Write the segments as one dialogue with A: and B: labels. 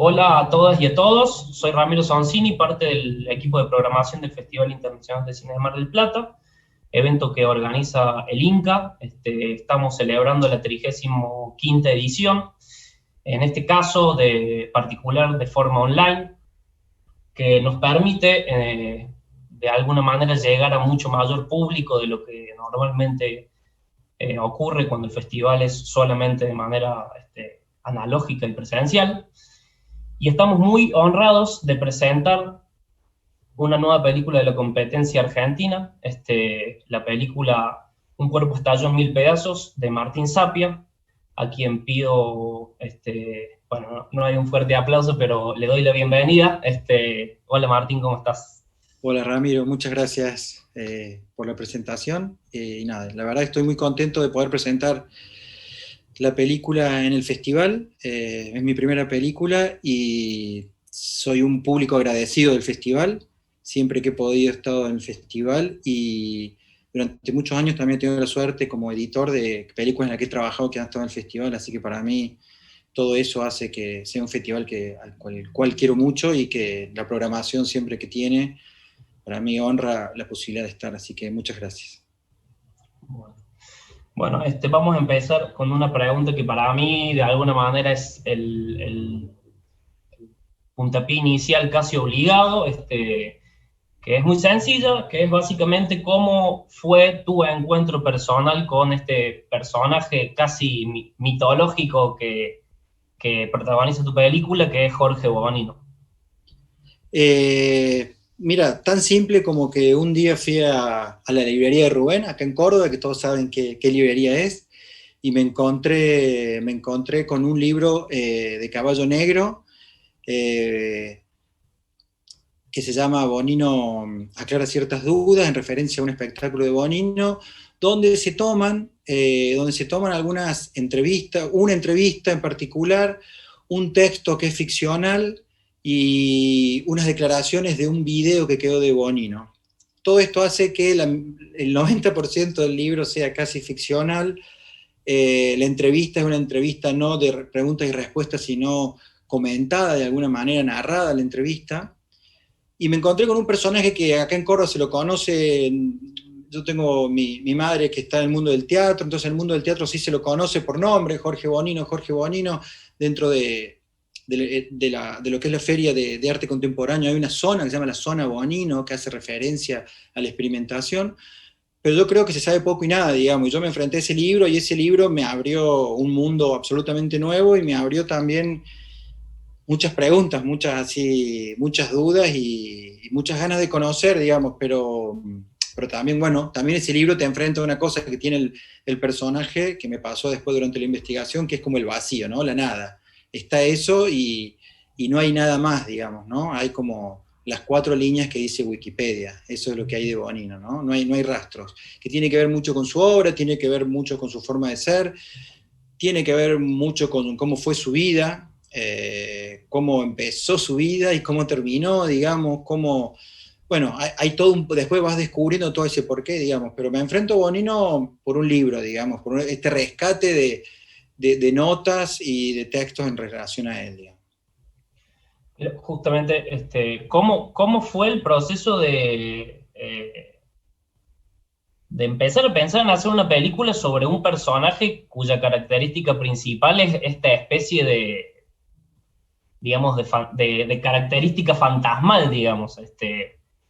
A: Hola a todas y a todos, soy Ramiro Sonsini, parte del equipo de programación del Festival Internacional de Cine de Mar del Plata, evento que organiza el INCA. Estamos celebrando la 35ª edición, en este caso de particular de forma online, que nos permite de alguna manera llegar a mucho mayor público de lo que normalmente ocurre cuando el festival es solamente de manera analógica y presencial. Y estamos muy honrados de presentar una nueva película de la competencia argentina, la película Un cuerpo estalló en mil pedazos, de Martín Sapia, a quien pido, bueno, no hay un fuerte aplauso, pero le doy la bienvenida. Hola Martín, ¿cómo estás?
B: Hola Ramiro, muchas gracias por la presentación. Y nada, la verdad estoy muy contento de poder presentar la película en el festival. Es mi primera película y soy un público agradecido del festival. Siempre que he podido he estado en el festival y durante muchos años también he tenido la suerte como editor de películas en las que he trabajado que han estado en el festival, así que para mí todo eso hace que sea un festival al cual quiero mucho y que la programación siempre que tiene para mí honra la posibilidad de estar, así que muchas gracias.
A: Bueno, vamos a empezar con una pregunta que para mí de alguna manera es el puntapié inicial casi obligado, que es muy sencilla, que es básicamente cómo fue tu encuentro personal con este personaje casi mitológico que protagoniza tu película, que es Jorge Bonino.
B: Mira, tan simple como que un día fui a la librería de Rubén, acá en Córdoba, que todos saben qué librería es, y me encontré con un libro de Caballo Negro, eh, que se llama Bonino aclara ciertas dudas, en referencia a un espectáculo de Bonino, donde se toman algunas entrevistas, una entrevista en particular, un texto que es ficcional y unas declaraciones de un video que quedó de Bonino. Todo esto hace que el 90% del libro sea casi ficcional. La entrevista es una entrevista no de preguntas y respuestas, sino comentada de alguna manera, narrada la entrevista. Y me encontré con un personaje que acá en Córdoba se lo conoce. Yo tengo mi madre que está en el mundo del teatro, entonces en el mundo del teatro sí se lo conoce por nombre, Jorge Bonino, dentro de lo que es la Feria de Arte Contemporáneo hay una zona que se llama la Zona Bonino, que hace referencia a la experimentación, pero yo creo que se sabe poco y nada, digamos, y yo me enfrenté a ese libro y ese libro me abrió un mundo absolutamente nuevo y me abrió también muchas preguntas, muchas dudas y muchas ganas de conocer, digamos, pero también, bueno, también ese libro te enfrenta a una cosa que tiene el personaje, que me pasó después durante la investigación, que es como el vacío, ¿no? La nada. Está eso y no hay nada más, digamos, ¿no? Hay como las 4 líneas que dice Wikipedia, eso es lo que hay de Bonino, ¿no? No hay rastros, que tiene que ver mucho con su obra, tiene que ver mucho con su forma de ser, tiene que ver mucho con cómo fue su vida, cómo empezó su vida y cómo terminó, digamos, bueno, hay todo después vas descubriendo todo ese porqué, digamos, pero me enfrento a Bonino por un libro, digamos, por este rescate de notas y de textos en relación a él, digamos.
A: Justamente, ¿cómo fue el proceso de empezar a pensar en hacer una película sobre un personaje cuya característica principal es esta especie digamos, de característica fantasmal, digamos,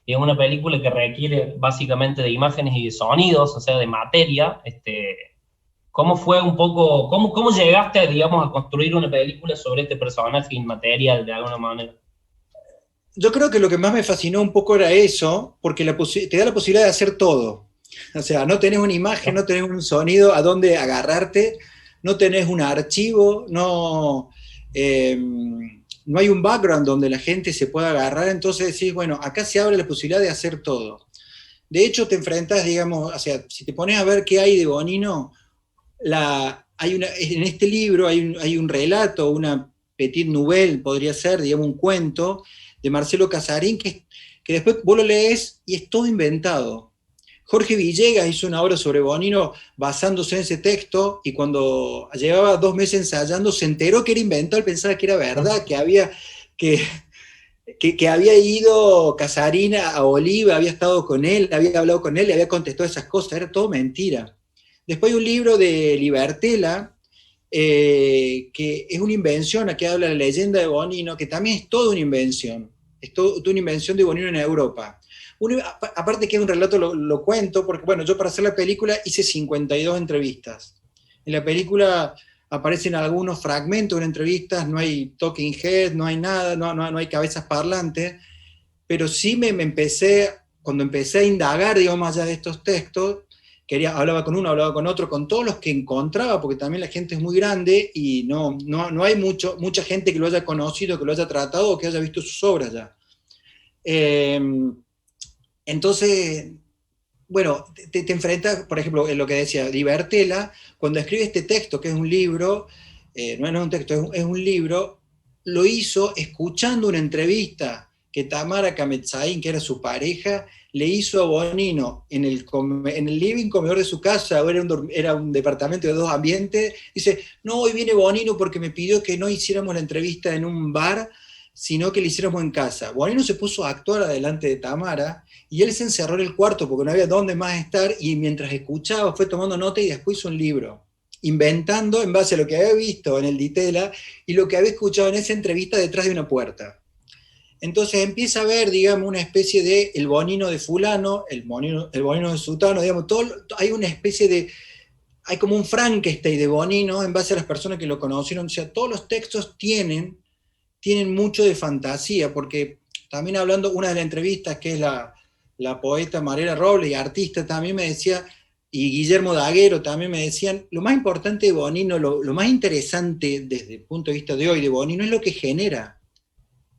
A: y es una película que requiere básicamente de imágenes y de sonidos, o sea, de materia. ¿Cómo fue un poco, cómo llegaste, digamos, a construir una película sobre este personaje inmaterial de alguna manera?
B: Yo creo que lo que más me fascinó un poco era eso, porque te da la posibilidad de hacer todo. O sea, no tenés una imagen, no tenés un sonido a dónde agarrarte, no tenés un archivo, no hay un background donde la gente se pueda agarrar, entonces decís, bueno, acá se abre la posibilidad de hacer todo. De hecho, te enfrentas, digamos, o sea, si te pones a ver qué hay de Bonino, en este libro hay un relato, una petite nouvelle, podría ser, digamos, un cuento de Marcelo Casarín, que después vos lo lees y es todo inventado. Jorge Villegas hizo una obra sobre Bonino basándose en ese texto, y cuando llevaba 2 meses ensayando se enteró que era inventado, él pensaba que era verdad, que, que había ido Casarina a Oliva, había estado con él, había hablado con él, le había contestado esas cosas, era todo mentira. Después hay un libro de Libertela, que es una invención, aquí habla la leyenda de Bonino, que también es toda una invención, es toda una invención de Bonino en Europa. Aparte que es un relato, lo cuento, porque bueno, yo para hacer la película hice 52 entrevistas. En la película aparecen algunos fragmentos de entrevistas, no hay talking head, no hay nada, no hay cabezas parlantes, pero sí me empecé, cuando empecé a indagar, digamos, más allá de estos textos, hablaba con uno, hablaba con otro, con todos los que encontraba, porque también la gente es muy grande y no hay mucha gente que lo haya conocido, que lo haya tratado o que haya visto sus obras ya. Entonces, bueno, te enfrentas, por ejemplo, en lo que decía Libertela, cuando escribe este texto, que es un libro, no es un texto, es un libro, lo hizo escuchando una entrevista que Tamara Kametzain, que era su pareja, le hizo a Bonino en el living comedor de su casa. Era un departamento de 2 ambientes. Dice, no, hoy viene Bonino porque me pidió que no hiciéramos la entrevista en un bar, sino que la hiciéramos en casa. Bonino se puso a actuar adelante de Tamara, y él se encerró en el cuarto porque no había dónde más estar, y mientras escuchaba fue tomando nota y después hizo un libro, inventando en base a lo que había visto en el Ditela y lo que había escuchado en esa entrevista detrás de una puerta. Entonces empieza a ver, digamos, una especie de el Bonino de fulano, el Bonino de sutano, digamos, hay una especie de, hay como un Frankenstein de Bonino en base a las personas que lo conocieron. O sea, todos los textos tienen mucho de fantasía, porque también hablando, una de las entrevistas, que es la poeta Mariela Robles, y artista, también me decía, y Guillermo Daguero también me decían, lo más importante de Bonino, lo más interesante desde el punto de vista de hoy de Bonino, es lo que genera,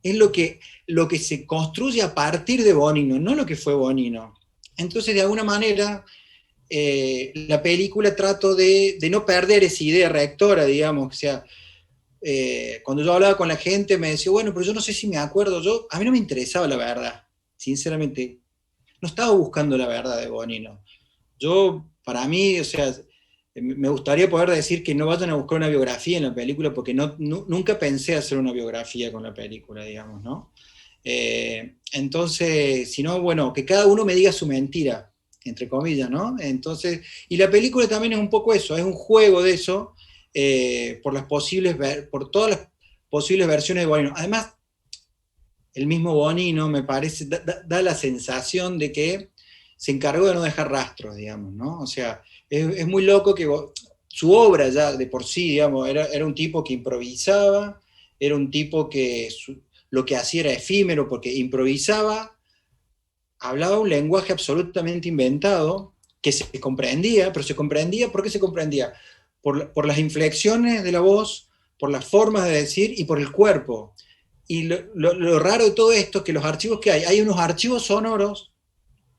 B: es lo que se construye a partir de Bonino, no lo que fue Bonino. Entonces, de alguna manera, la película trato de no perder esa idea rectora, digamos, o sea, cuando yo hablaba con la gente me decía, bueno, pero yo no sé si me acuerdo, a mí no me interesaba la verdad, sinceramente, no estaba buscando la verdad de Bonino. Para mí, o sea, me gustaría poder decir que no vayan a buscar una biografía en la película, porque nunca pensé hacer una biografía con la película, digamos, ¿no? Entonces, si no, bueno, que cada uno me diga su mentira, entre comillas, ¿no? Entonces, y la película también es un poco eso, es un juego de eso, por todas las posibles versiones de Bonino. Además, el mismo Bonino me parece, da la sensación de que se encargó de no dejar rastros, digamos, ¿no? O sea, es muy loco que su obra ya de por sí, digamos, era un tipo que improvisaba, era un tipo que lo que hacía era efímero porque improvisaba, hablaba un lenguaje absolutamente inventado, que se comprendía, pero se comprendía, ¿por qué se comprendía? Por las inflexiones de la voz, por las formas de decir y por el cuerpo. Y lo raro de todo esto es que los archivos que hay unos archivos sonoros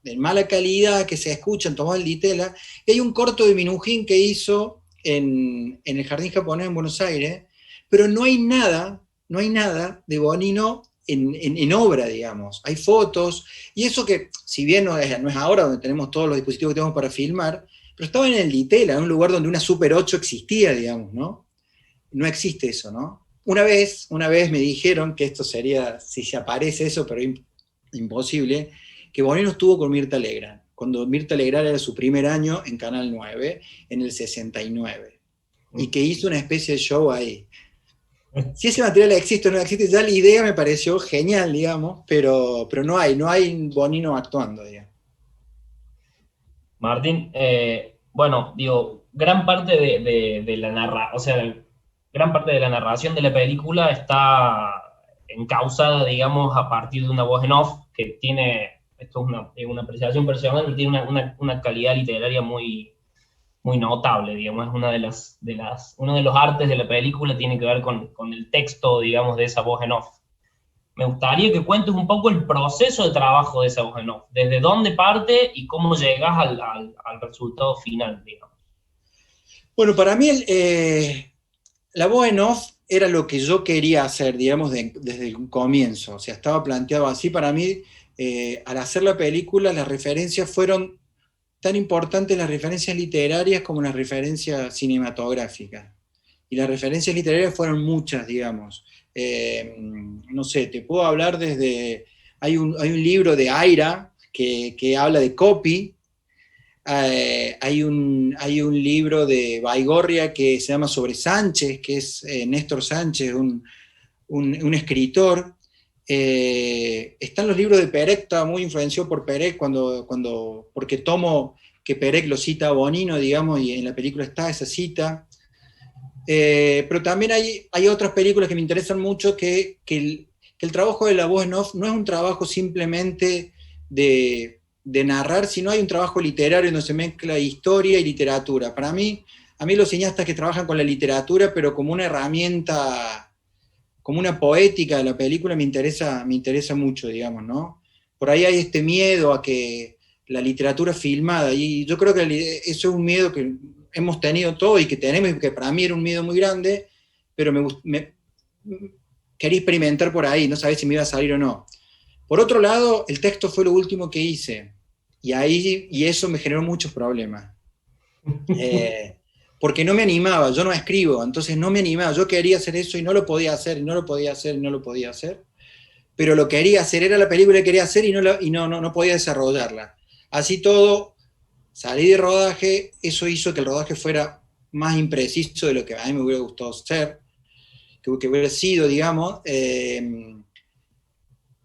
B: de mala calidad que se escuchan tomados el Ditela, y hay un corto de Minujín que hizo en el Jardín Japonés en Buenos Aires, pero no hay nada de Bonino en obra, digamos. Hay fotos, y eso que, si bien no es ahora donde tenemos todos los dispositivos que tenemos para filmar, pero estaba en el Ditela, en un lugar donde una Super 8 existía, digamos, ¿no? No existe eso, ¿no? Una vez me dijeron que esto sería, si se aparece eso, pero imposible, que Bonino estuvo con Mirta Legrand, cuando Mirta Legrand era su primer año en Canal 9, en el 69, y que hizo una especie de show ahí. Si ese material existe o no existe, ya la idea me pareció genial, digamos, pero no hay Bonino actuando, digamos.
A: Martín, bueno, digo, gran parte de la o sea, gran parte de la narración de la película está encauzada, digamos, a partir de una voz en off que tiene, esto es una apreciación personal, pero tiene una calidad literaria muy, muy notable, digamos, es uno de los artes de la película tiene que ver con el texto, digamos, de esa voz en off. Me gustaría que cuentes un poco el proceso de trabajo de esa voz en off, desde dónde parte y cómo llegas al resultado final, digamos.
B: Bueno, para mí la voz en off era lo que yo quería hacer, digamos, desde el comienzo. O sea, estaba planteado así. Para mí, al hacer la película, las referencias fueron tan importantes las referencias literarias como las referencias cinematográficas. Y las referencias literarias fueron muchas, digamos. No sé, te puedo hablar desde... Hay un libro de Aira que habla de copy. Hay un libro de Baigorria que se llama Sobre Sánchez, que es Néstor Sánchez, un escritor. Están los libros de Perec, estaba muy influenciado por Perec porque tomo que Perec lo cita a Bonino, digamos, y en la película está esa cita. Pero también hay otras películas que me interesan mucho, que el trabajo de la voz en off no es un trabajo simplemente de narrar, sino hay un trabajo literario donde se mezcla historia y literatura. Para mí, a mí los cineastas que trabajan con la literatura, pero como una herramienta, como una poética de la película, me interesa mucho, digamos, ¿no? Por ahí hay este miedo a que la literatura filmada, y yo creo que eso es un miedo que hemos tenido todos y que tenemos, y que para mí era un miedo muy grande, pero quería experimentar por ahí, no sabía si me iba a salir o no. Por otro lado, el texto fue lo último que hice, y eso me generó muchos problemas. Porque no me animaba, yo no escribo, entonces no me animaba, yo quería hacer eso y no lo podía hacer, y no lo podía hacer, y no lo podía hacer, pero lo quería hacer, era la película que quería hacer y no podía desarrollarla. Así todo, salí de rodaje, eso hizo que el rodaje fuera más impreciso de lo que a mí me hubiera gustado ser, que hubiera sido, digamos,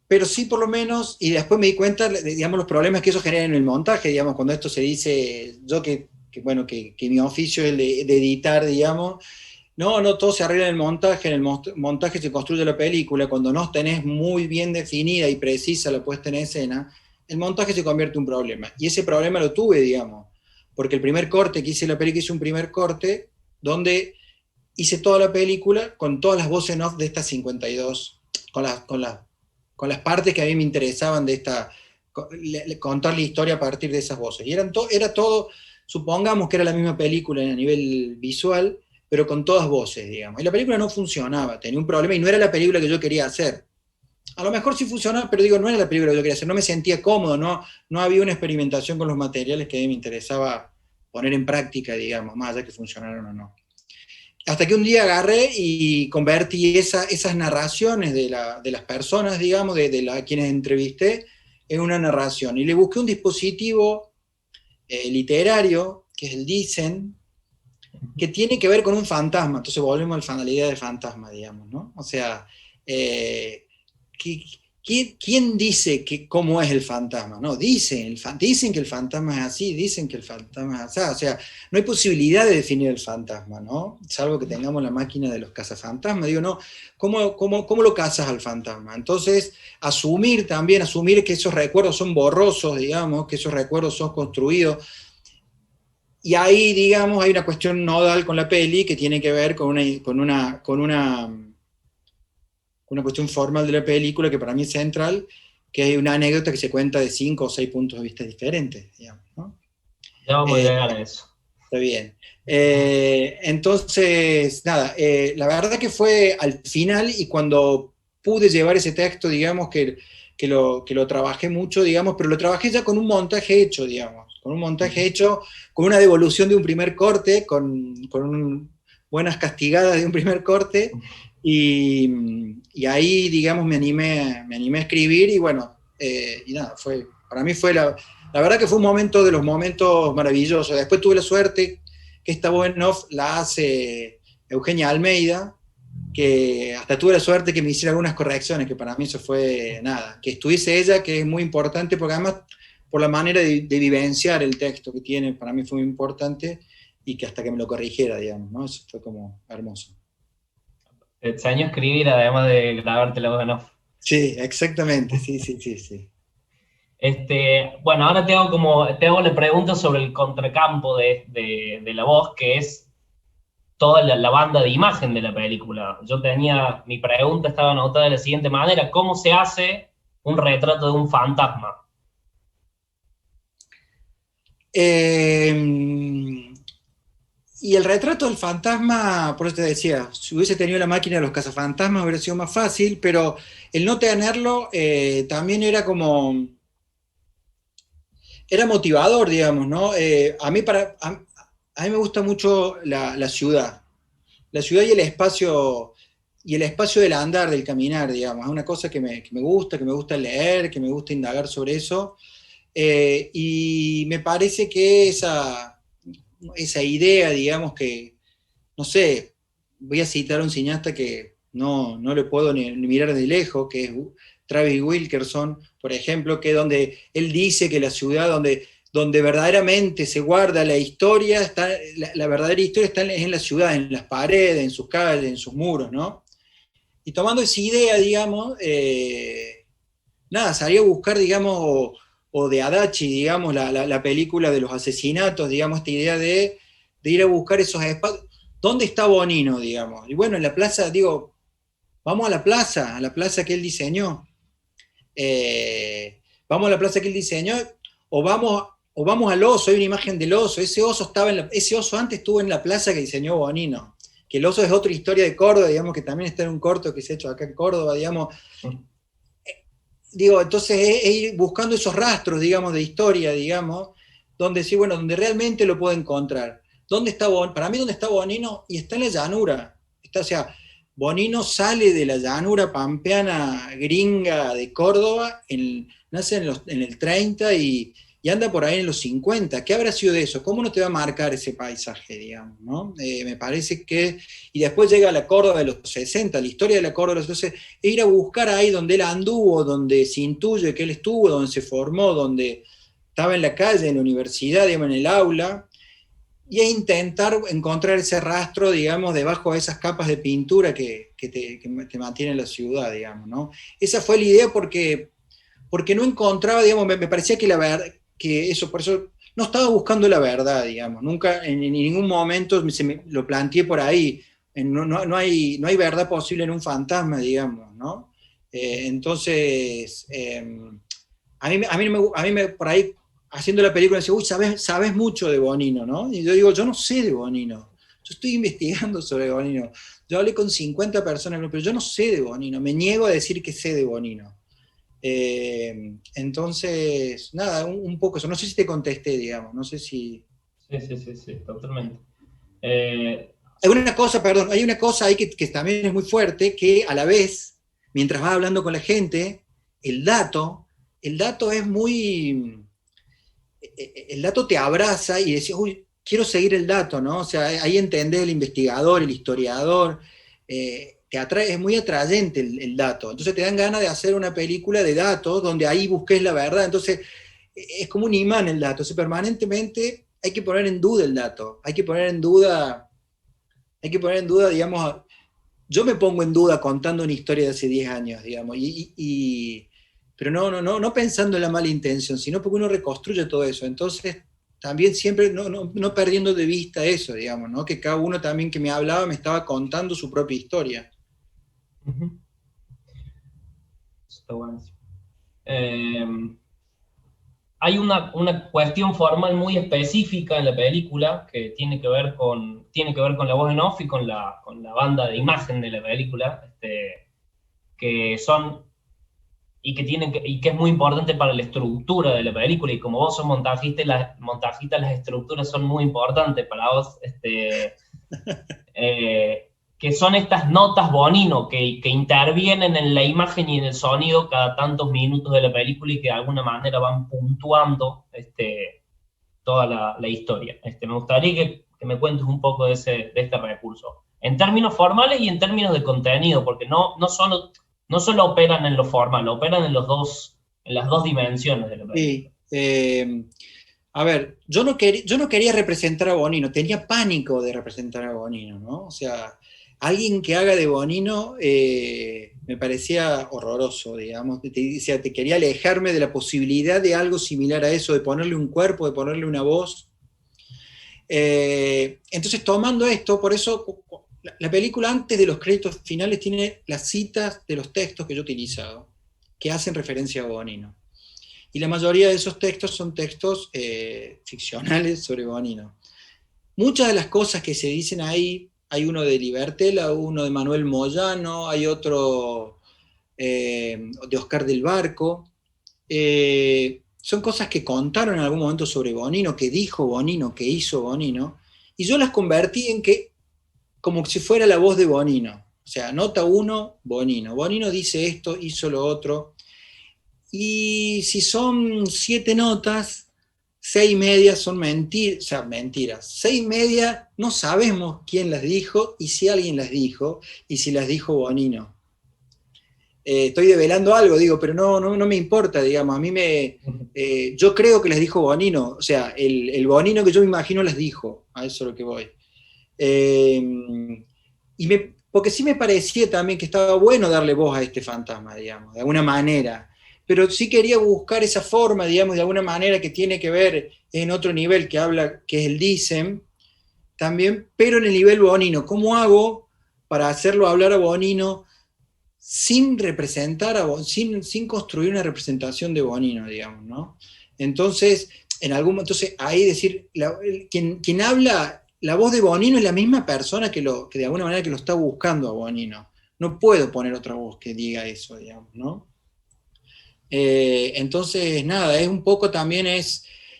B: pero sí por lo menos, y después me di cuenta, digamos, los problemas que eso genera en el montaje, digamos, cuando esto se dice, yo que mi oficio es el de editar, digamos, no todo se arregla en el montaje se construye la película, cuando no tenés muy bien definida y precisa la puesta en escena, el montaje se convierte en un problema, y ese problema lo tuve, digamos, porque el primer corte que hice la película, hice un primer corte donde hice toda la película con todas las voces en off de estas 52, con las partes que a mí me interesaban de contar la historia a partir de esas voces. Y era todo, supongamos que era la misma película a nivel visual, pero con todas voces, digamos. Y la película no funcionaba, tenía un problema y no era la película que yo quería hacer. A lo mejor sí funcionaba, pero digo, no era la película que yo quería hacer, no me sentía cómodo, no había una experimentación con los materiales que a mí me interesaba poner en práctica, digamos, más allá que funcionaran o no. Hasta que un día agarré y convertí esas narraciones de las personas, digamos, de quienes entrevisté, en una narración. Y le busqué un dispositivo literario, que es el Dicen, que tiene que ver con un fantasma. Entonces volvemos a la idea del fantasma, digamos, ¿no? O sea, ¿quién dice cómo es el fantasma? No, dicen que el fantasma es así, dicen que el fantasma es así. O sea, no hay posibilidad de definir el fantasma, ¿no? Salvo que tengamos la máquina de los cazafantasmas. Digo, no, ¿cómo lo cazas al fantasma? Entonces, asumir que esos recuerdos son borrosos, digamos, que esos recuerdos son construidos. Y ahí, digamos, hay una cuestión nodal con la peli que tiene que ver con una cuestión formal de la película que para mí es central, que hay una anécdota que se cuenta de 5 o 6 puntos de vista diferentes, digamos, ¿no?
A: Ya vamos a llegar a eso.
B: Está bien. Entonces, nada, la verdad que fue al final y cuando pude llevar ese texto, digamos, que lo trabajé mucho, digamos, pero lo trabajé ya con un montaje hecho, digamos, con un montaje hecho, con una devolución de un primer corte, con buenas castigadas de un primer corte, y ahí, digamos, me animé a escribir y bueno, y nada, para mí fue la verdad que fue un momento de los momentos maravillosos. Después tuve la suerte que esta voz en off la hace Eugenia Almeida, que hasta tuve la suerte que me hiciera algunas correcciones, que para mí eso fue nada, que estuviese ella, que es muy importante, porque además por la manera de vivenciar el texto que tiene, para mí fue muy importante, y que hasta que me lo corrigiera, digamos, ¿no? Eso fue como hermoso.
A: Te enseñó a escribir además de grabarte la voz en off.
B: Sí, exactamente, sí.
A: Bueno, ahora te hago la pregunta sobre el contracampo de la voz, que es toda la banda de imagen de la película. Mi pregunta estaba anotada de la siguiente manera: ¿cómo se hace un retrato de un fantasma?
B: Y el retrato del fantasma, por eso te decía, si hubiese tenido la máquina de los cazafantasmas hubiera sido más fácil, pero el no tenerlo también era como... era motivador, digamos, ¿no? A mí me gusta mucho la ciudad. La ciudad y el espacio del andar, del caminar, digamos. Es una cosa que me gusta leer, que me gusta indagar sobre eso. Y me parece que esa idea, digamos, que, no sé, voy a citar a un cineasta que no le puedo ni mirar de lejos, que es Travis Wilkerson, por ejemplo, que donde él dice que la ciudad donde verdaderamente se guarda la historia, la verdadera historia está en la ciudad, en las paredes, en sus calles, en sus muros, ¿no? Y tomando esa idea, digamos, nada, salí a buscar, digamos, o de Adachi, digamos, la película de los asesinatos, digamos, esta idea de ir a buscar esos espacios. ¿Dónde está Bonino, digamos? Y bueno, en la plaza, digo, vamos a la plaza que él diseñó. Vamos a la plaza que él diseñó, o vamos al oso, hay una imagen del oso, ese oso antes estuvo en la plaza que diseñó Bonino, que el oso es otra historia de Córdoba, digamos, que también está en un corto que se ha hecho acá en Córdoba, digamos. Digo, entonces es ir buscando esos rastros, digamos, de historia, digamos, donde sí, bueno, donde realmente lo puedo encontrar. Para mí, ¿dónde está Bonino? Y está en la llanura. O sea, Bonino sale de la llanura pampeana gringa de Córdoba, nace en el 30 y anda por ahí en los 50. ¿Qué habrá sido de eso? ¿Cómo no te va a marcar ese paisaje, digamos, ¿no? Me parece que... Y después llega la Córdoba de los 60, la historia de la Córdoba de los 60, e ir a buscar ahí donde él anduvo, donde se intuye que él estuvo, donde se formó, donde estaba en la calle, en la universidad, digamos, en el aula, y es intentar encontrar ese rastro, digamos, debajo de esas capas de pintura que te mantienen la ciudad, digamos, ¿no? Esa fue la idea porque no encontraba, digamos, me parecía que por eso no estaba buscando la verdad, digamos, nunca, en ningún momento lo planteé por ahí, no hay verdad posible en un fantasma, digamos, ¿no? Entonces, a mí por ahí, haciendo la película, decía, uy, sabes mucho de Bonino, ¿no? Y yo digo, yo no sé de Bonino, yo estoy investigando sobre Bonino, yo hablé con 50 personas, pero yo no sé de Bonino, me niego a decir que sé de Bonino. Entonces, nada, un poco eso. No sé si te contesté, digamos, no sé si...
A: Sí, totalmente.
B: Hay una cosa ahí que también es muy fuerte, que a la vez, mientras vas hablando con la gente, el dato es muy... El dato te abraza y decís, uy, quiero seguir el dato, ¿no? O sea, ahí entendés el investigador, el historiador, te atrae, es muy atrayente el dato. Entonces te dan ganas de hacer una película de datos donde ahí busques la verdad. Entonces es como un imán el dato. Entonces permanentemente hay que poner en duda el dato. Hay que poner en duda, digamos, yo me pongo en duda contando una historia de hace 10 años, digamos, pero no pensando en la mala intención, sino porque uno reconstruye todo eso. Entonces, también siempre no perdiendo de vista eso, digamos, ¿no? Que cada uno también que me hablaba me estaba contando su propia historia.
A: Uh-huh. Está buenísimo. Hay una cuestión formal muy específica en la película que tiene que ver con la voz en off y con la banda de imagen de la película, que son y que es muy importante para la estructura de la película, y como vos sos montajista, las estructuras son muy importantes para vos, que son estas notas Bonino que intervienen en la imagen y en el sonido cada tantos minutos de la película y que de alguna manera van puntuando toda la historia. Me gustaría que me cuentes un poco de este recurso, en términos formales y en términos de contenido, porque no solo operan en lo formal, operan en las dos dimensiones de la película.
B: Sí, a ver, yo no quería representar a Bonino, tenía pánico de representar a Bonino, ¿no? O sea, alguien que haga de Bonino me parecía horroroso, digamos. Te quería alejarme de la posibilidad de algo similar a eso, de ponerle un cuerpo, de ponerle una voz. Entonces, tomando esto, por eso la película antes de los créditos finales tiene las citas de los textos que yo he utilizado, que hacen referencia a Bonino. Y la mayoría de esos textos son textos ficcionales sobre Bonino. Muchas de las cosas que se dicen ahí, hay uno de Libertela, uno de Manuel Moyano, hay otro de Oscar del Barco, son cosas que contaron en algún momento sobre Bonino, que dijo Bonino, que hizo Bonino, y yo las convertí en que, como si fuera la voz de Bonino. O sea, nota 1, Bonino. Bonino dice esto, hizo lo otro. Y si son 7 notas, 6 medias son mentiras, o sea, mentiras. 6 medias no sabemos quién las dijo y si alguien las dijo y si las dijo Bonino. Estoy develando algo, digo, pero no me importa, digamos. A mí yo creo que las dijo Bonino, o sea, el Bonino que yo me imagino las dijo, a eso es lo que voy. Porque sí me parecía también que estaba bueno darle voz a este fantasma, digamos, de alguna manera. Pero sí quería buscar esa forma, digamos, de alguna manera que tiene que ver en otro nivel que habla, que es el dicen, también, pero en el nivel Bonino. ¿Cómo hago para hacerlo hablar a Bonino sin representar, sin construir una representación de Bonino, digamos, ¿no? Entonces, entonces ahí decir, quien habla, la voz de Bonino es la misma persona que de alguna manera que lo está buscando a Bonino. No puedo poner otra voz que diga eso, digamos, ¿no? Entonces, nada, es un poco también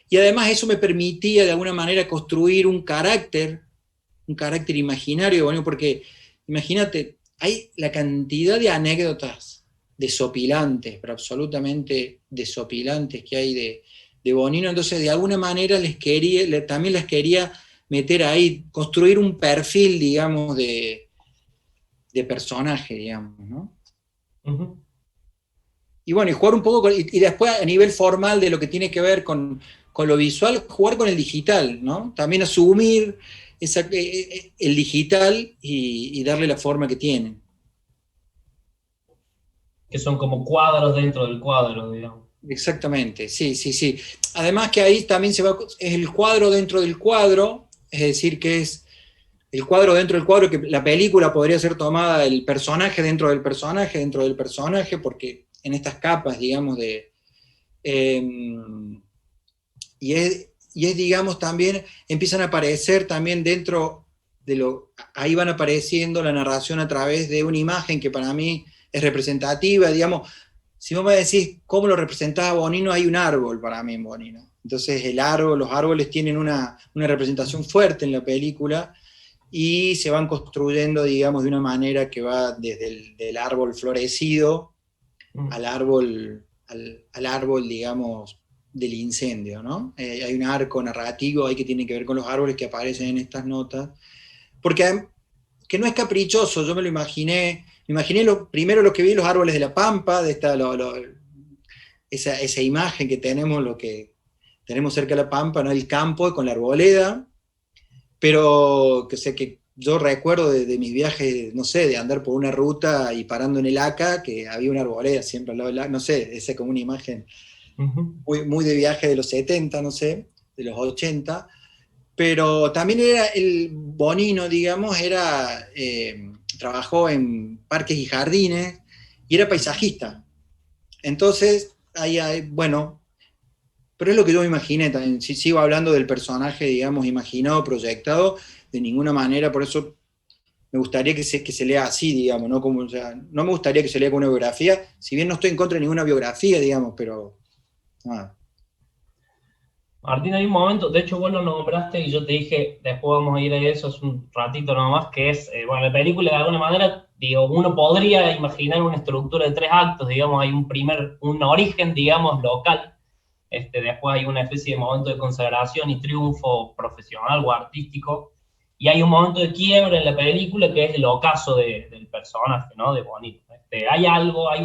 B: y además eso me permitía de alguna manera construir un carácter imaginario, bueno, porque imagínate, hay la cantidad de anécdotas desopilantes, pero absolutamente desopilantes que hay de Bonino, entonces de alguna manera también las quería meter ahí, construir un perfil, digamos, de personaje, digamos, ¿no? Uh-huh. Y bueno, y jugar un poco, y después a nivel formal de lo que tiene que ver con lo visual, jugar con el digital, ¿no? También asumir el digital y darle la forma que tiene.
A: Que son como cuadros dentro del cuadro, digamos.
B: Exactamente, sí. Además que ahí también es el cuadro dentro del cuadro, es decir, que es el cuadro dentro del cuadro, que la película podría ser tomada el personaje dentro del personaje, porque en estas capas, digamos, y es, digamos, también empiezan a aparecer también dentro ahí van apareciendo la narración a través de una imagen que para mí es representativa, digamos. Si vos me decís cómo lo representaba Bonino, hay un árbol para mí en Bonino. Entonces los árboles tienen una representación fuerte en la película y se van construyendo, digamos, de una manera que va desde el árbol florecido al árbol, digamos, del incendio, ¿no? Hay un arco narrativo ahí que tiene que ver con los árboles que aparecen en estas notas, porque que no es caprichoso, yo me lo imaginé primero lo que vi los árboles de la Pampa, de esa imagen que tenemos, lo que tenemos cerca de la Pampa, ¿no? El campo con la arboleda, pero que sé que yo recuerdo de mis viajes, no sé, de andar por una ruta y parando en el ACA, que había una arboleda siempre al lado del ACA, no sé, esa como una imagen muy de viaje de los 70, no sé, de los 80, pero también era el Bonino, digamos, trabajó en parques y jardines y era paisajista. Entonces, bueno, pero es lo que yo me imaginé también. Si sigo hablando del personaje, digamos, imaginado, proyectado, de ninguna manera, por eso me gustaría que se lea así, digamos, ¿no? Como, o sea, no me gustaría que se lea con una biografía, si bien no estoy en contra de ninguna biografía, digamos, pero nada.
A: Martín, hay un momento, de hecho vos lo nombraste y yo te dije, después vamos a ir a eso, es un ratito nomás, que es, bueno, la película de alguna manera, digo, uno podría imaginar una estructura de 3 actos, digamos, hay un origen, digamos, local, después hay una especie de momento de consagración y triunfo profesional o artístico, y hay un momento de quiebra en la película que es el ocaso del personaje, ¿no? De Bonito. Hay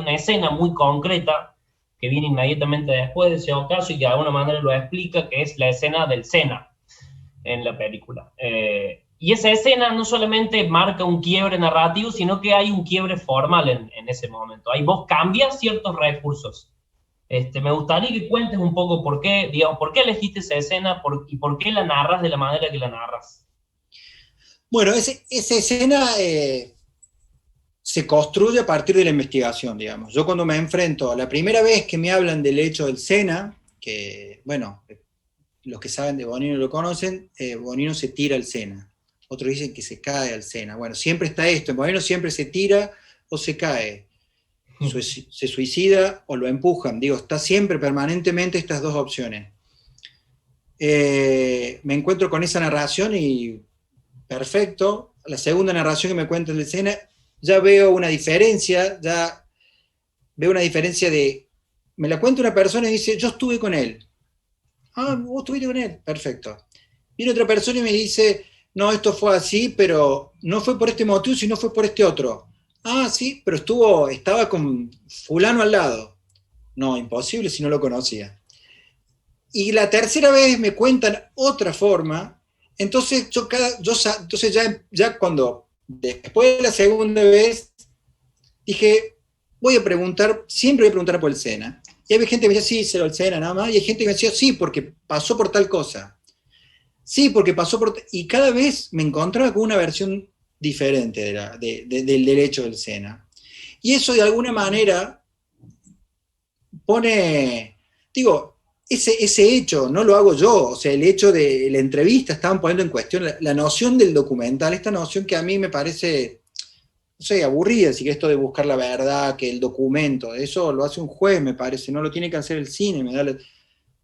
A: una escena muy concreta que viene inmediatamente después de ese ocaso y que de alguna manera lo explica, que es la escena del Sena en la película. Y esa escena no solamente marca un quiebre narrativo, sino que hay un quiebre formal en ese momento. Ahí vos cambias ciertos recursos. Me gustaría que cuentes un poco por qué elegiste esa escena y por qué la narras de la manera que la narras.
B: Bueno, esa escena se construye a partir de la investigación, digamos. Yo cuando me enfrento, la primera vez que me hablan del hecho del Sena, que, bueno, los que saben de Bonino lo conocen, Bonino se tira al Sena. Otros dicen que se cae al Sena. Bueno, siempre está esto, en Bonino siempre se tira o se cae. se suicida o lo empujan. Digo, está siempre, permanentemente estas dos opciones. Me encuentro con esa narración y perfecto. La segunda narración que me cuenta en la escena, ya veo una diferencia, de, me la cuenta una persona y dice, yo estuve con él. Ah, vos estuviste con él, perfecto. Viene otra persona y me dice, no, esto fue así, pero no fue por este motivo, sino fue por este otro. Ah, sí, pero estaba con fulano al lado. No, imposible si no lo conocía. Y la tercera vez me cuentan otra forma, entonces entonces ya cuando, después de la segunda vez, dije, siempre voy a preguntar por el Sena. Y hay gente que me decía, sí, se lo el Sena nada más, y hay gente que me decía, sí, porque pasó por tal cosa. Sí, porque pasó por... Y cada vez me encontraba con una versión diferente del derecho del Sena. Y eso de alguna manera pone, digo, ese hecho no lo hago yo, o sea, el hecho de la entrevista estaban poniendo en cuestión la noción del documental, esta noción que a mí me parece, no sé, aburrida, si que esto de buscar la verdad, que el documento, eso lo hace un juez, me parece, no lo tiene que hacer el cine,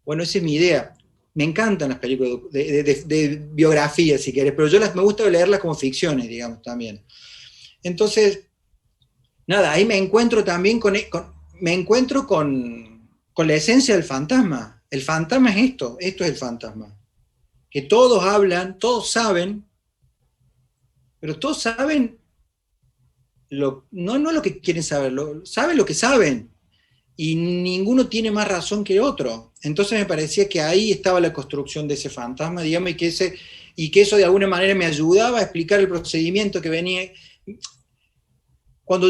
B: bueno, esa es mi idea. Me encantan las películas de biografía, si querés, pero me gusta leerlas como ficciones, digamos, también. Entonces, nada, ahí me encuentro también con la esencia del fantasma. El fantasma es esto es el fantasma. Que todos hablan, todos saben, pero todos saben no lo que quieren saber, saben lo que saben. Y ninguno tiene más razón que otro. Entonces me parecía que ahí estaba la construcción de ese fantasma, digamos, y que eso de alguna manera me ayudaba a explicar el procedimiento que venía. Cuando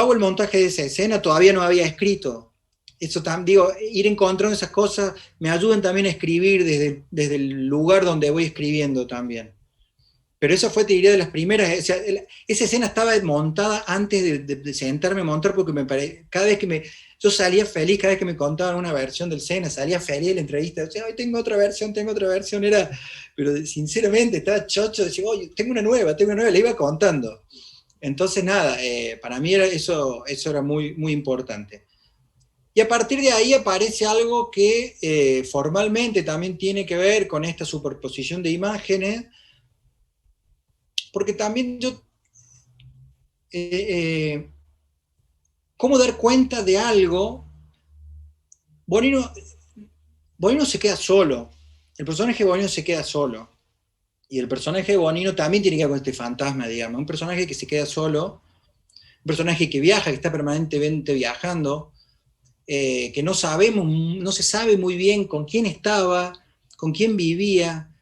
B: hago el montaje de esa escena todavía no había escrito. Eso digo, ir encontrando esas cosas me ayudan también a escribir desde el lugar donde voy escribiendo también. Pero esa fue, te diría, de las primeras. O sea, esa escena estaba montada antes de sentarme a montar, porque yo salía feliz cada vez que me contaban una versión del Sena, salía feliz de la entrevista, decía, hoy tengo otra versión, pero sinceramente estaba chocho, decía, oye, tengo una nueva, le iba contando. Entonces, nada, para mí eso era muy, muy importante. Y a partir de ahí aparece algo que formalmente también tiene que ver con esta superposición de imágenes, porque también ¿cómo dar cuenta de algo? Bonino se queda solo, el personaje de Bonino se queda solo, y el personaje de Bonino también tiene que ver con este fantasma, digamos, un personaje que se queda solo, un personaje que viaja, que está permanentemente viajando, que no se sabe muy bien con quién estaba, con quién vivía.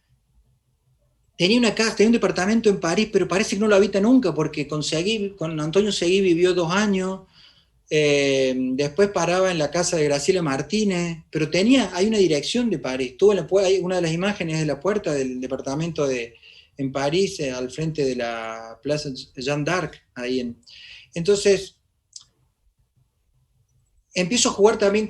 B: Tenía una casa, tenía un departamento en París, pero parece que no lo habita nunca, porque con Antonio Seguí vivió 2 años, después paraba en la casa de Graciela Martínez, pero hay una dirección de París. Hay una de las imágenes de la puerta del departamento en París, al frente de la Plaza Jeanne d'Arc, entonces, empiezo a jugar también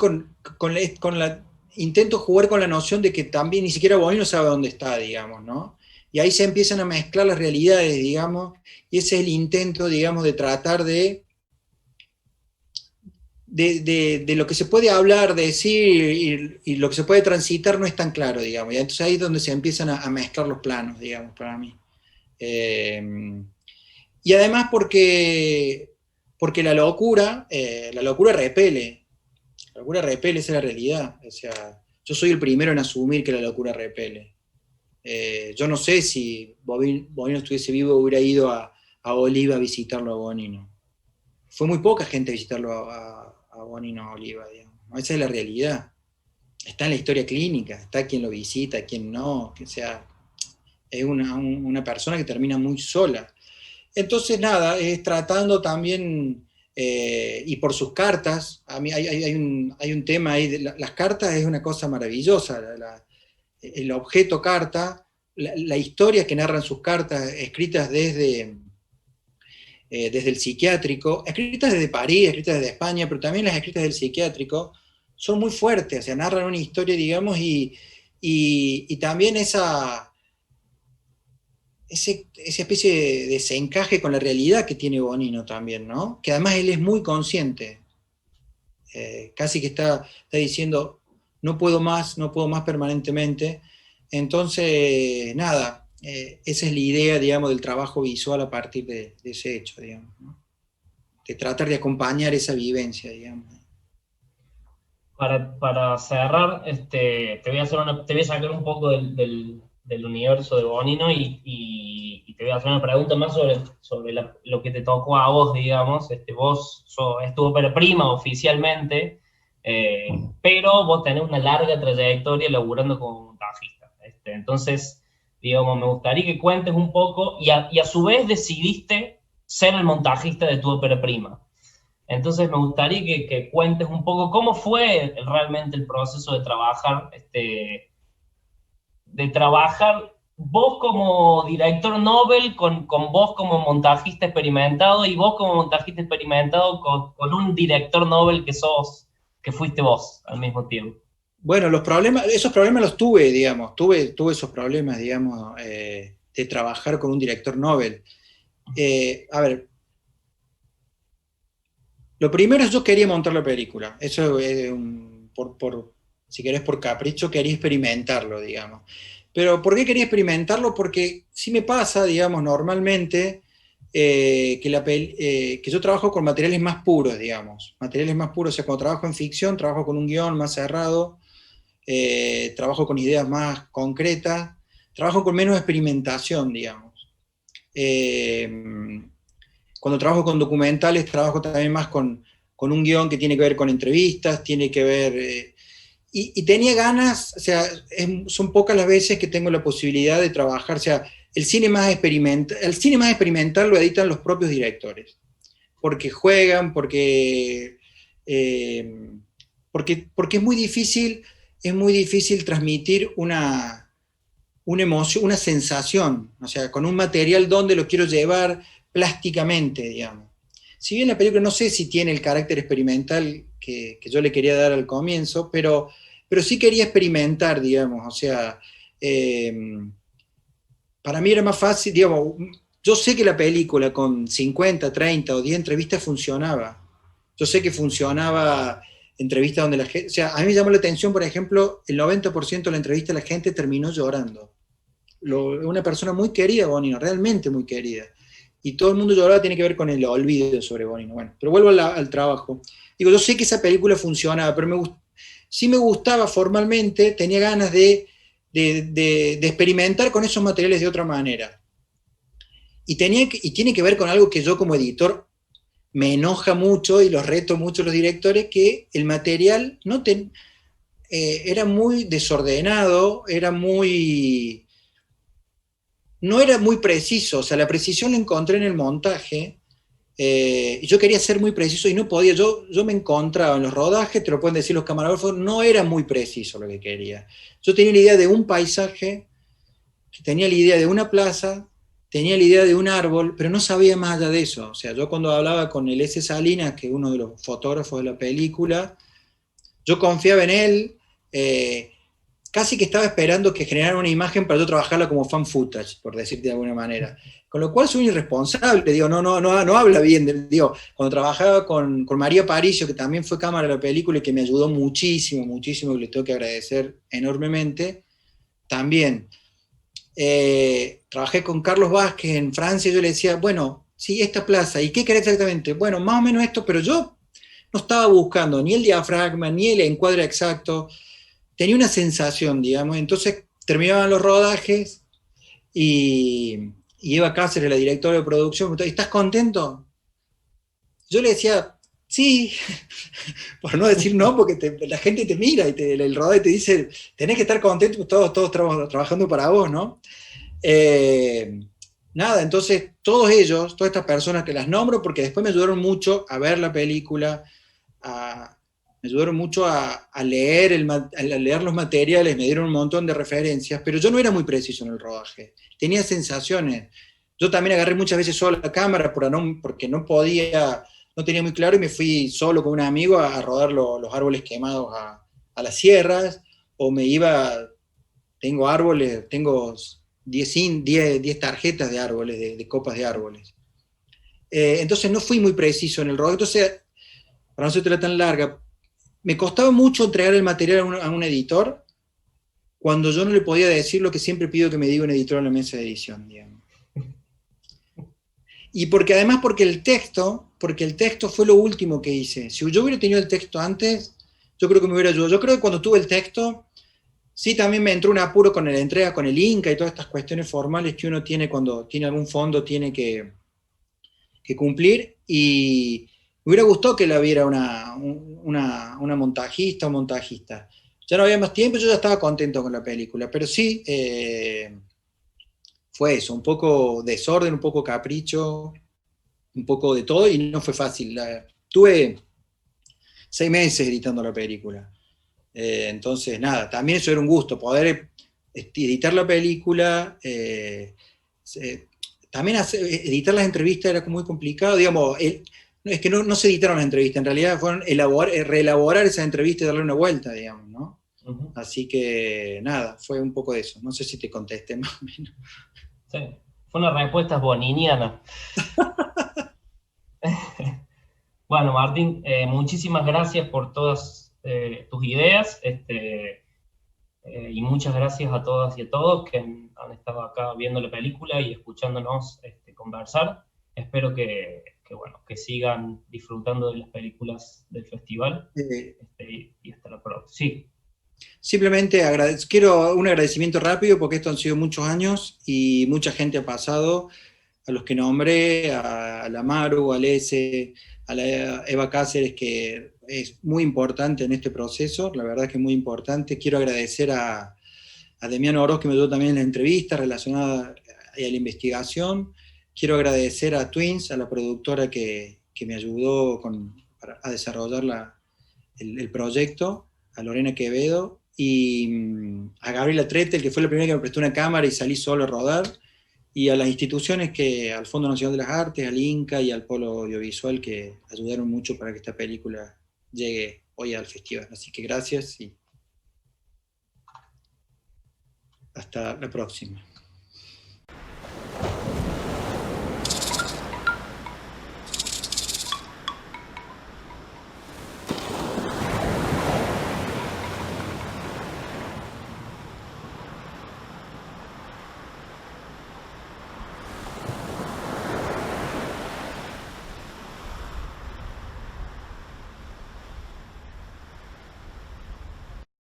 B: intento jugar con la noción de que también ni siquiera Bonino sabe dónde está, digamos, ¿no? Y ahí se empiezan a mezclar las realidades, digamos, y ese es el intento, digamos, de tratar de lo que se puede hablar, decir, y lo que se puede transitar no es tan claro, digamos, y entonces ahí es donde se empiezan a mezclar los planos, digamos, para mí. Y además porque la locura repele, esa es la realidad. O sea, yo soy el primero en asumir que la locura repele. Yo no sé si Bonino estuviese vivo, hubiera ido a Oliva a visitarlo a Bonino. Fue muy poca gente a visitarlo a Bonino a Oliva, digamos. Esa es la realidad. Está en la historia clínica, está quien lo visita, quien no, o sea, es una persona que termina muy sola. Entonces, nada, es tratando también, y por sus cartas, a mí hay un tema ahí, las cartas es una cosa maravillosa, el objeto carta, la historia que narran sus cartas, escritas desde el psiquiátrico, escritas desde París, escritas desde España, pero también las escritas del psiquiátrico, son muy fuertes, o sea, narran una historia, digamos, y también esa especie de desencaje con la realidad que tiene Bonino también, ¿no? Que además él es muy consciente, casi que está diciendo, no puedo más permanentemente. Entonces, nada, esa es la idea, digamos, del trabajo visual a partir de ese hecho, digamos, ¿no? De tratar de acompañar esa vivencia, digamos.
A: Para cerrar, te voy a sacar un poco del universo de Bonino y te voy a hacer una pregunta más sobre lo que te tocó a vos, digamos. Es tu ópera prima oficialmente, pero vos tenés una larga trayectoria laburando como montajista. Entonces, digamos, me gustaría que cuentes un poco y a su vez decidiste ser el montajista de tu ópera prima. Entonces me gustaría que cuentes un poco cómo fue realmente el proceso de trabajar vos como director Nobel, con vos como montajista experimentado y vos como montajista experimentado con un director Nobel que fuiste vos al mismo tiempo.
B: Bueno, esos problemas los tuve, digamos, tuve esos problemas, digamos, de trabajar con un director Nobel. A ver, lo primero es yo quería montar la película, eso si querés por capricho, quería experimentarlo, digamos. Pero ¿por qué quería experimentarlo? Porque sí me pasa, digamos, normalmente que yo trabajo con materiales más puros, digamos, materiales más puros, o sea, cuando trabajo en ficción, trabajo con un guión más cerrado, trabajo con ideas más concretas, trabajo con menos experimentación, digamos. Cuando trabajo con documentales, trabajo también más con un guión que tiene que ver con entrevistas, tiene que ver... y tenía ganas, o sea, son pocas las veces que tengo la posibilidad de trabajar, o sea, el cine más experimental lo editan los propios directores, porque juegan, porque es muy difícil transmitir una emoción, una sensación, o sea, con un material donde lo quiero llevar plásticamente, digamos. Si bien la película no sé si tiene el carácter experimental que yo le quería dar al comienzo, pero sí quería experimentar, digamos, o sea, para mí era más fácil, digamos, yo sé que la película con 50, 30 o 10 entrevistas funcionaba. Yo sé que funcionaba entrevistas donde la gente, o sea, a mí me llamó la atención, por ejemplo, el 90% de la entrevista la gente terminó llorando. Una persona muy querida, Bonino, realmente muy querida. Y todo el mundo lloraba, tiene que ver con el olvido sobre Bonino. Bueno, pero vuelvo al trabajo. Digo, yo sé que esa película funcionaba, pero sí me gustaba formalmente, tenía ganas de experimentar con esos materiales de otra manera. Y tiene que ver con algo que yo como editor me enoja mucho y los reto mucho a los directores, que el material era muy desordenado, no era muy preciso, o sea, la precisión la encontré en el montaje, y yo quería ser muy preciso y no podía, yo me encontraba en los rodajes, te lo pueden decir los camarógrafos, no era muy preciso lo que quería. Yo tenía la idea de un paisaje, tenía la idea de una plaza, tenía la idea de un árbol, pero no sabía más allá de eso. O sea, yo cuando hablaba con el S. Salinas, que es uno de los fotógrafos de la película, yo confiaba en él, casi que estaba esperando que generara una imagen para yo trabajarla como fan footage, por decirte de alguna manera. Con lo cual soy irresponsable, digo, no habla bien. Digo, cuando trabajaba con María Paricio, que también fue cámara de la película y que me ayudó muchísimo, muchísimo, y le tengo que agradecer enormemente, también. Trabajé con Carlos Vázquez en Francia y yo le decía, bueno, sí, esta plaza, ¿y qué querés exactamente? Bueno, más o menos esto, pero yo no estaba buscando ni el diafragma, ni el encuadre exacto, tenía una sensación, digamos, entonces terminaban los rodajes y Eva Cáceres, la directora de producción, me preguntaba, ¿estás contento? Yo le decía, sí, por no decir no, porque la gente te mira y el rodaje te dice, tenés que estar contento, pues todos trabajando para vos, ¿no? Nada, entonces todos ellos, todas estas personas que las nombro, porque después me ayudaron mucho a ver la película, me ayudaron mucho a leer los materiales, me dieron un montón de referencias, pero yo no era muy preciso en el rodaje, tenía sensaciones. Yo también agarré muchas veces solo la cámara porque no tenía muy claro y me fui solo con un amigo a rodar los árboles quemados a las sierras, o tengo árboles, tengo 10 tarjetas de árboles, de copas de árboles. Entonces no fui muy preciso en el rodaje. Entonces, para no ser tan larga, me costaba mucho entregar el material a un editor cuando yo no le podía decir lo que siempre pido que me diga un editor en la mesa de edición, digamos. Y porque además porque el texto fue lo último que hice. Si yo hubiera tenido el texto antes, yo creo que me hubiera ayudado. Yo creo que cuando tuve el texto, sí, también me entró un apuro con la entrega, con el Inca y todas estas cuestiones formales que uno tiene cuando tiene algún fondo, tiene que cumplir. Y me hubiera gustado que la viera una montajista o montajista. Ya no había más tiempo, yo ya estaba contento con la película, pero sí, fue eso, un poco desorden, un poco capricho, un poco de todo, y no fue fácil. Tuve 6 meses editando la película. Entonces, nada, también eso era un gusto, poder editar la película, también editar las entrevistas era muy complicado, digamos, es que no se editaron las entrevistas, en realidad fueron reelaborar esas entrevistas y darle una vuelta, digamos, ¿no? Uh-huh. Así que, nada, fue un poco de eso. No sé si te contesté más o menos.
A: Sí, fue una respuesta boniniana. Bueno, Martín, muchísimas gracias por todas tus ideas, y muchas gracias a todas y a todos que han estado acá viendo la película y escuchándonos conversar. Espero que sigan disfrutando de las películas del festival, y hasta la próxima. Sí.
B: Simplemente quiero un agradecimiento rápido porque esto han sido muchos años y mucha gente ha pasado, a los que nombré, a la Maru, a Lese, a la Eva Cáceres, que es muy importante en este proceso, la verdad que es muy importante. Quiero agradecer a Demiano Oroz, que me ayudó también en la entrevista relacionada a la investigación. Quiero agradecer a Twins, a la productora que me ayudó a desarrollar el proyecto, a Lorena Quevedo, y a Gabriela Tretel, que fue la primera que me prestó una cámara y salí solo a rodar, y a las instituciones al Fondo Nacional de las Artes, al Inca y al Polo Audiovisual, que ayudaron mucho para que esta película llegue hoy al festival. Así que gracias y hasta la próxima.